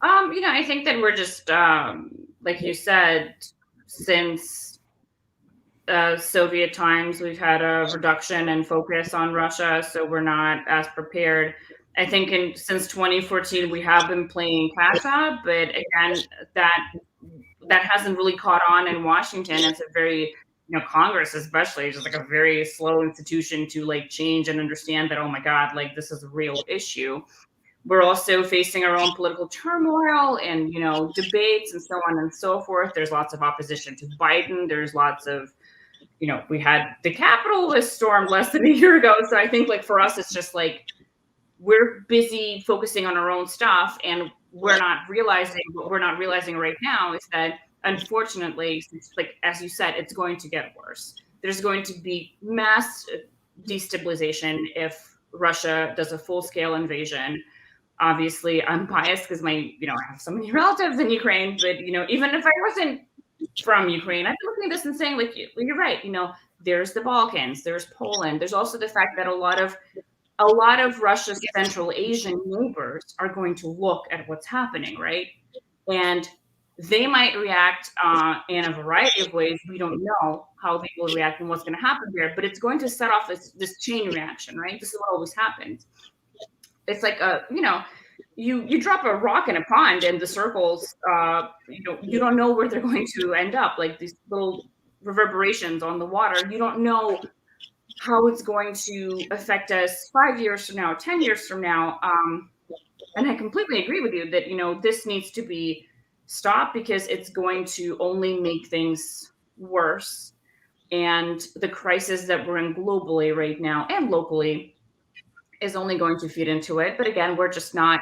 I think that we're just, like you said, since Soviet times, we've had a reduction in focus on Russia, so we're not as prepared. I think since 2014, we have been playing catch up, but again, that that hasn't really caught on in Washington. It's a very, Congress especially, just like a very slow institution to like change and understand that, oh my God, like this is a real issue. We're also facing our own political turmoil and, debates and so on and so forth. There's lots of opposition to Biden. There's lots of, we had the Capitol was stormed less than a year ago. So I think like for us, it's just like we're busy focusing on our own stuff, and what we're not realizing right now is that unfortunately, like as you said, it's going to get worse. There's going to be mass destabilization if Russia does a full-scale invasion. Obviously, I'm biased because I have so many relatives in Ukraine, but even if I wasn't from Ukraine, I'd be looking at this and saying, like, you're right. There's the Balkans, there's Poland, there's also the fact that a lot of Russia's Central Asian neighbors are going to look at what's happening, right? And they might react in a variety of ways. We don't know how they will react and what's going to happen there, but it's going to set off this chain reaction, right? This is what always happens. It's like you drop a rock in a pond and the circles, you don't know where they're going to end up. Like these little reverberations on the water, you don't know how it's going to affect us 5 years from now, 10 years from now. And I completely agree with you that, this needs to be stopped because it's going to only make things worse. And the crisis that we're in globally right now and locally is only going to feed into it. But again, we're just not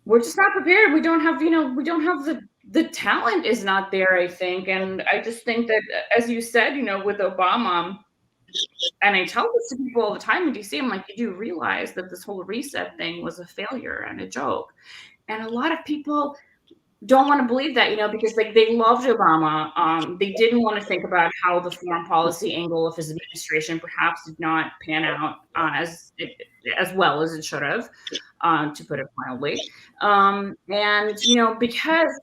prepared. We don't have the talent is not there, I think. And I just think that, as you said, with Obama, and I tell this to people all the time in DC, I'm like, you do realize that this whole reset thing was a failure and a joke. And a lot of people don't want to believe that, because like they loved Obama. They didn't want to think about how the foreign policy angle of his administration perhaps did not pan out as well as it should have, to put it mildly. And, because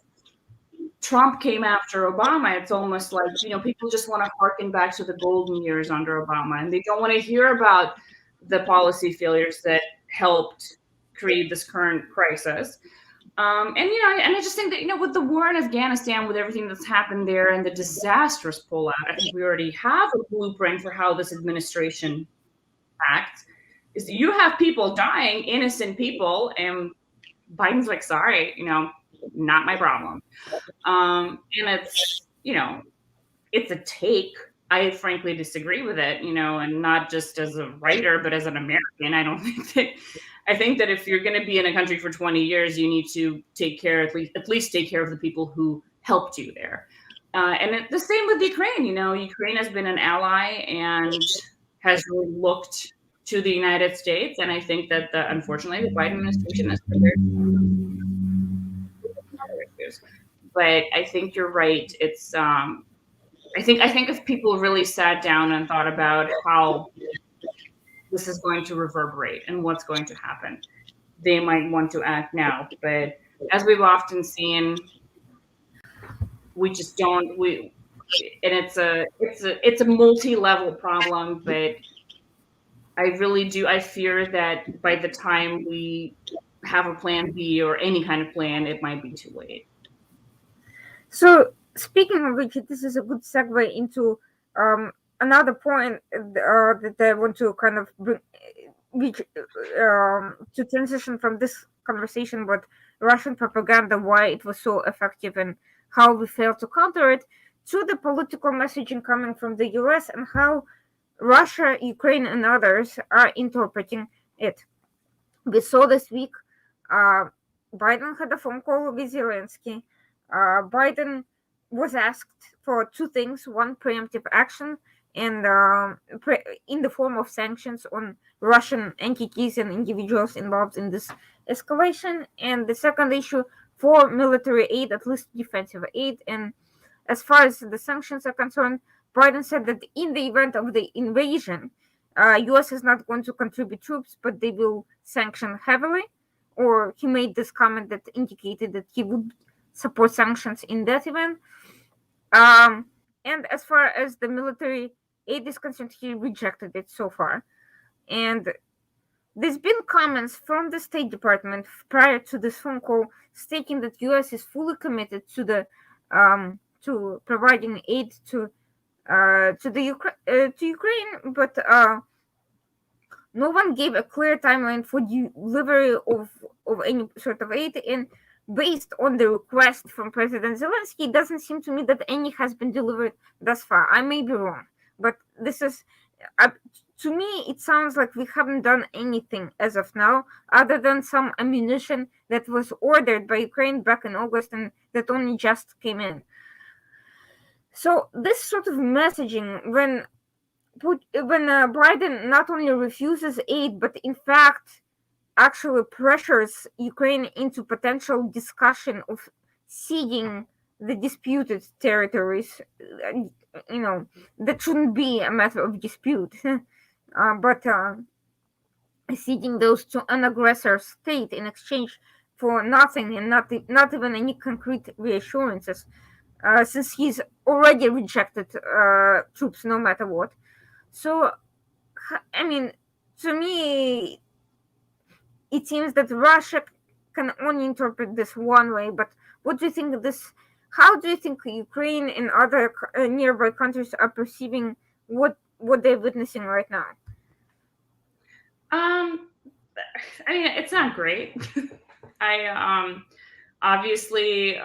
Trump came after Obama, it's almost like, people just want to harken back to the golden years under Obama, and they don't want to hear about the policy failures that helped create this current crisis. And I just think that, with the war in Afghanistan, with everything that's happened there and the disastrous pullout, I think we already have a blueprint for how this administration acts. Is that you have people dying, innocent people, and Biden's like, sorry, not my problem. And it's, it's a take. I frankly disagree with it, and not just as a writer, but as an American. I think that if you're going to be in a country for 20 years, you need to at least take care of the people who helped you there. And the same with Ukraine. Ukraine has been an ally and has really looked to the United States. And I think that unfortunately the Biden administration is prepared. But I think you're right. It's I think if people really sat down and thought about how this is going to reverberate and what's going to happen, they might want to act now. But as we've often seen, we just don't. And it's a multi-level problem. But I really do. I fear that by the time we have a plan B or any kind of plan, it might be too late. So, speaking of which, this is a good segue into another point that I want to kind of bring, to transition from this conversation about Russian propaganda, why it was so effective and how we failed to counter it, to the political messaging coming from the US and how Russia, Ukraine, and others are interpreting it. We saw this week Biden had a phone call with Zelensky. Biden was asked for two things: one, preemptive action, and in the form of sanctions on Russian entities and individuals involved in this escalation, and the second issue for military aid, at least defensive aid. And as far as the sanctions are concerned, Biden said that in the event of the invasion, U.S. is not going to contribute troops, but they will sanction heavily. Or he made this comment that indicated that he would support sanctions in that event. and as far as the military aid is concerned, he rejected it so far. And there's been comments from the State Department prior to this phone call stating that U.S. is fully committed to providing aid to Ukraine, but no one gave a clear timeline for delivery of any sort of aid. And based on the request from President Zelensky, it doesn't seem to me that any has been delivered thus far. I may be wrong, but this is, to me, it sounds like we haven't done anything as of now, other than some ammunition that was ordered by Ukraine back in August and that only just came in. So this sort of messaging, when Biden not only refuses aid, but in fact actually pressures Ukraine into potential discussion of ceding the disputed territories, that shouldn't be a matter of dispute, but ceding those to an aggressor state in exchange for nothing and not even any concrete reassurances, since he's already rejected troops no matter what. So, I mean, to me, it seems that Russia can only interpret this one way. But what do you think of this? How do you think Ukraine and other nearby countries are perceiving what they're witnessing right now? I mean, it's not great. Obviously,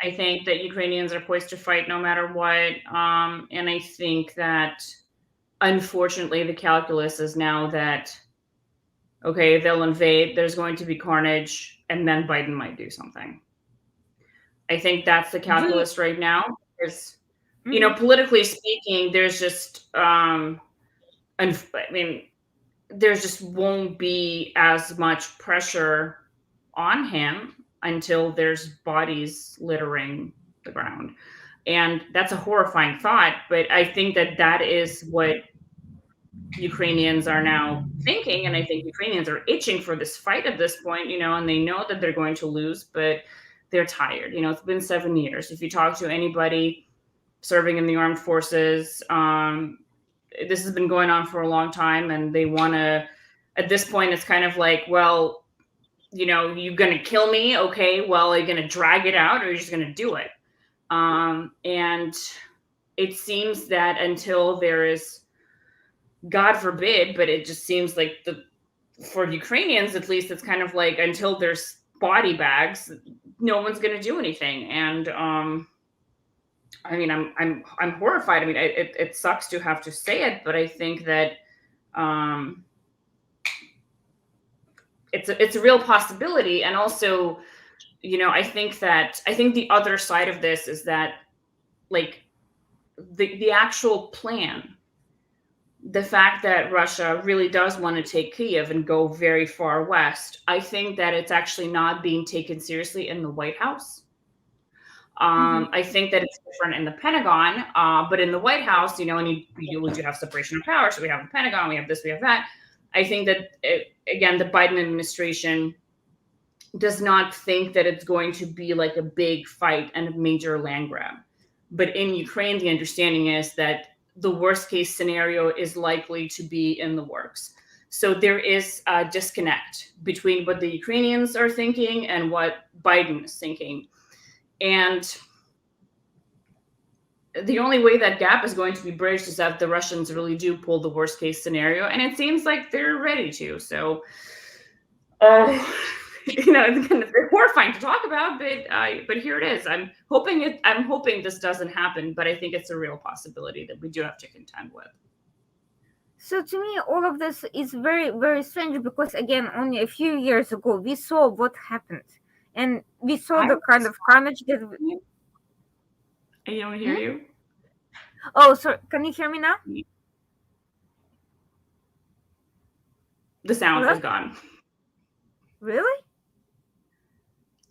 I think that Ukrainians are poised to fight no matter what. And I think that, unfortunately, the calculus is now that, okay, they'll invade, there's going to be carnage, and then Biden might do something. I think that's the calculus right now. Is, politically speaking, there's just, there just won't be as much pressure on him until there's bodies littering the ground. And that's a horrifying thought, but I think that is what Ukrainians are now thinking. And I think Ukrainians are itching for this fight at this point, and they know that they're going to lose, but they're tired. It's been 7 years. If you talk to anybody serving in the armed forces, this has been going on for a long time, and they want to, at this point, it's kind of like, well, you're going to kill me. Okay, well, are you going to drag it out, or are you just going to do it? And it seems that until there is, God forbid, but it just seems like for Ukrainians, at least, it's kind of like until there's body bags, no one's going to do anything. And I mean, I'm horrified. I mean, it sucks to have to say it, but I think that it's a real possibility. And also, I think the other side of this is that, like, the actual plan, the fact that Russia really does want to take Kyiv and go very far west, I think that it's actually not being taken seriously in the White House. I think that it's different in the Pentagon, but in the White House, and you have separation of power. So we have the Pentagon, we have this, we have that. I think that, again, the Biden administration does not think that it's going to be like a big fight and a major land grab. But in Ukraine, the understanding is that the worst case scenario is likely to be in the works. So there is a disconnect between what the Ukrainians are thinking and what Biden is thinking. And the only way that gap is going to be bridged is that the Russians really do pull the worst case scenario. And it seems like they're ready to. So, it's kind of horrifying to talk about, but here it is. I'm hoping this doesn't happen, but I think it's a real possibility that we do have to contend with. So to me, all of this is very, very strange because, again, only a few years ago, we saw what happened. And we saw the kind of carnage that... I don't hear you. Oh, sorry. Can you hear me now? The sound is gone. Really?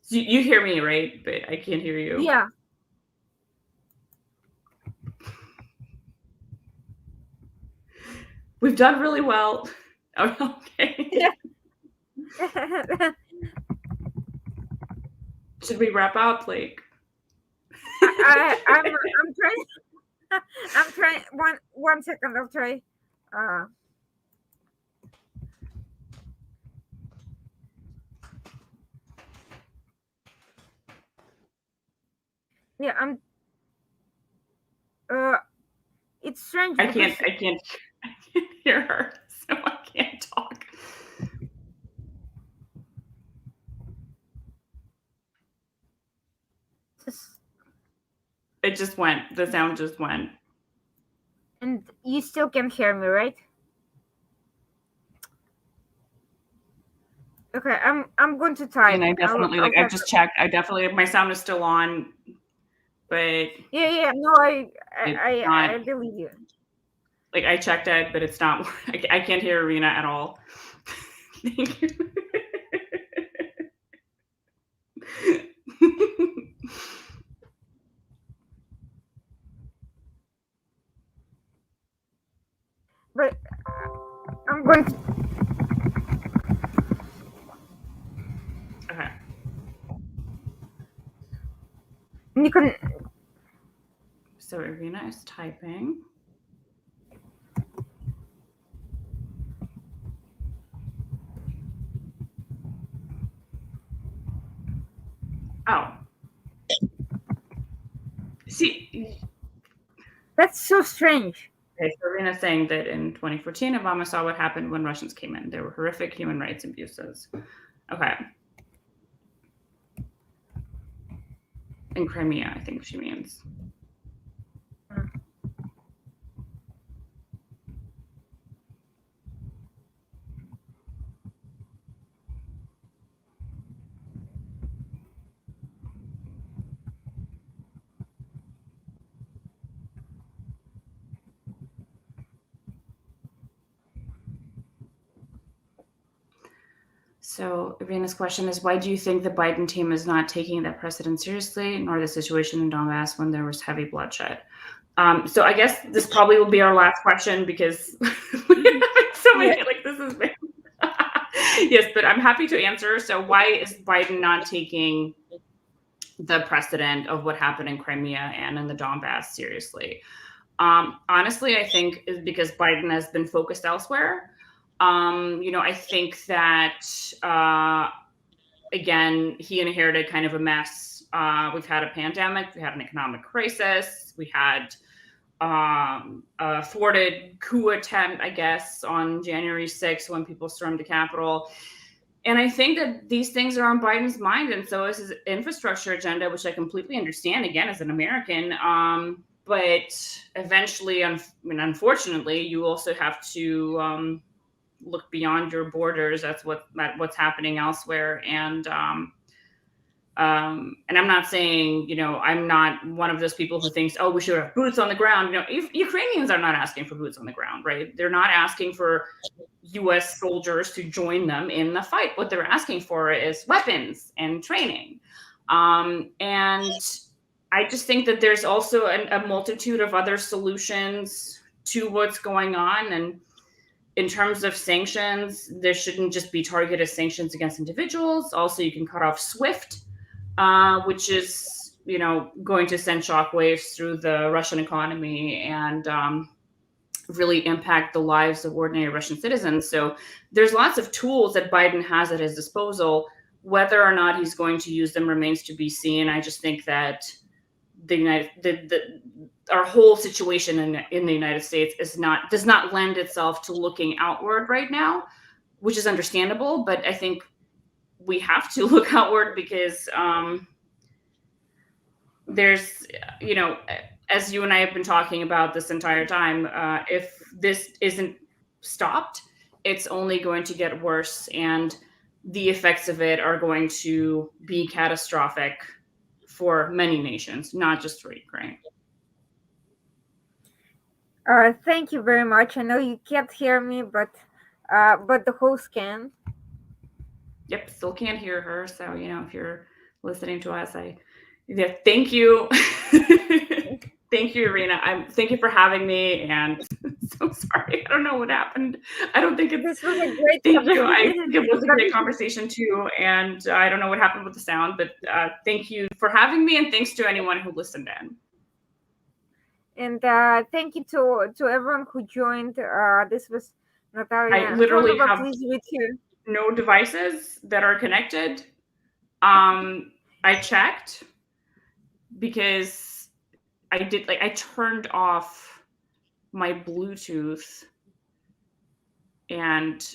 You hear me, right? But I can't hear you. Yeah. We've done really well. Oh, okay. Yeah. Should we wrap up? Like, I'm trying. I'm trying. One second. I'll try. Uh, yeah. Uh, it's strange I because can't hear her, so I can't talk. just, It just went. The sound just went. and you still can hear me, right? Okay. I'm going to type. And I definitely I'll I've type. just checked. I definitely my sound is still on, but Yeah. No, it's not I believe you. like I checked it, but it's not. I can't hear Irina at all. Thank you. But I'm going to. Okay. You can. So Irina is typing. Oh. See, That's so strange. okay, so Irina's saying that in 2014, Obama saw what happened when Russians came in. There were horrific human rights abuses. Okay. In Crimea, I think she means. So Irina's question is, why do you think the Biden team is not taking that precedent seriously, nor the situation in Donbass when there was heavy bloodshed? So I guess this probably will be our last question because so many like this is yes, but I'm happy to answer. So why is Biden not taking the precedent of what happened in Crimea and in the Donbass seriously? Honestly, I think is because Biden has been focused elsewhere. I think that again, he inherited kind of a mess. We've had a pandemic, we had an economic crisis, we had a thwarted coup attempt, I guess, on January 6th when people stormed the Capitol. And I think that these things are on Biden's mind, and so is his infrastructure agenda, which I completely understand, again, as an American. But eventually, unfortunately, you also have to look beyond your borders. That's what's happening elsewhere, and I'm not saying, I'm not one of those people who thinks, oh, we should have boots on the ground. Ukrainians are not asking for boots on the ground, right? They're not asking for U.S. soldiers to join them in the fight. What they're asking for is weapons and training. And I just think that there's also a multitude of other solutions to what's going on. And in terms of sanctions, there shouldn't just be targeted sanctions against individuals. Also, you can cut off SWIFT, which is, going to send shockwaves through the Russian economy and really impact the lives of ordinary Russian citizens. So there's lots of tools that Biden has at his disposal. Whether or not he's going to use them remains to be seen. I just think that our whole situation in the United States does not lend itself to looking outward right now, which is understandable. But I think we have to look outward because there's, as you and I have been talking about this entire time, if this isn't stopped, it's only going to get worse, and the effects of it are going to be catastrophic for many nations, not just for Ukraine. Thank you very much. I know you can't hear me, but the host can. Yep, still can't hear her. So, if you're listening to us, thank you. Thank you, Irina. Thank you for having me, and so sorry. I don't know what happened. I don't think it's. This was a great Thank you. I think it was a great conversation. conversation too, and I don't know what happened with the sound, but thank you for having me, and thanks to anyone who listened in. And thank you to everyone who joined. This was Natalia I literally Antonova. have Please with you. no devices that are connected. I checked because I turned off my Bluetooth and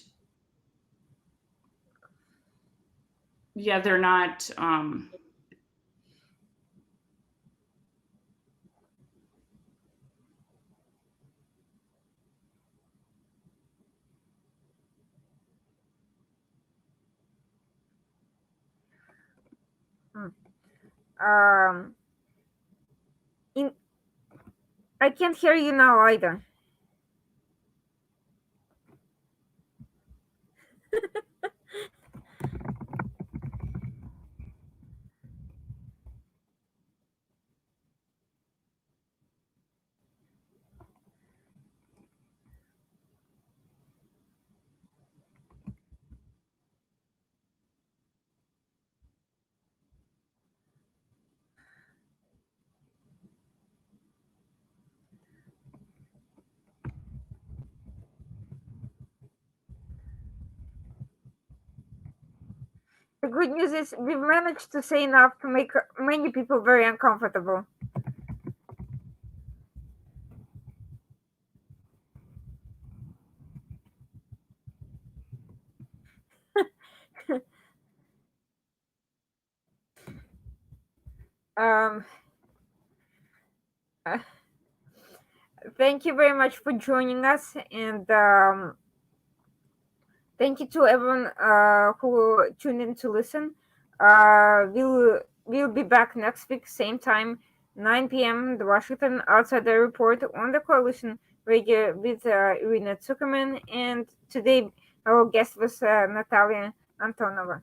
yeah, they're not In I can't hear you now either. The good news is we've managed to say enough to make many people very uncomfortable. um, uh, Thank you very much for joining us, and thank you to everyone who tuned in to listen. We'll be back next week, same time, 9 p.m. The Washington Outsider Report on the Coalition Radio with Irina Zuckerman, and today our guest was Natalia Antonova.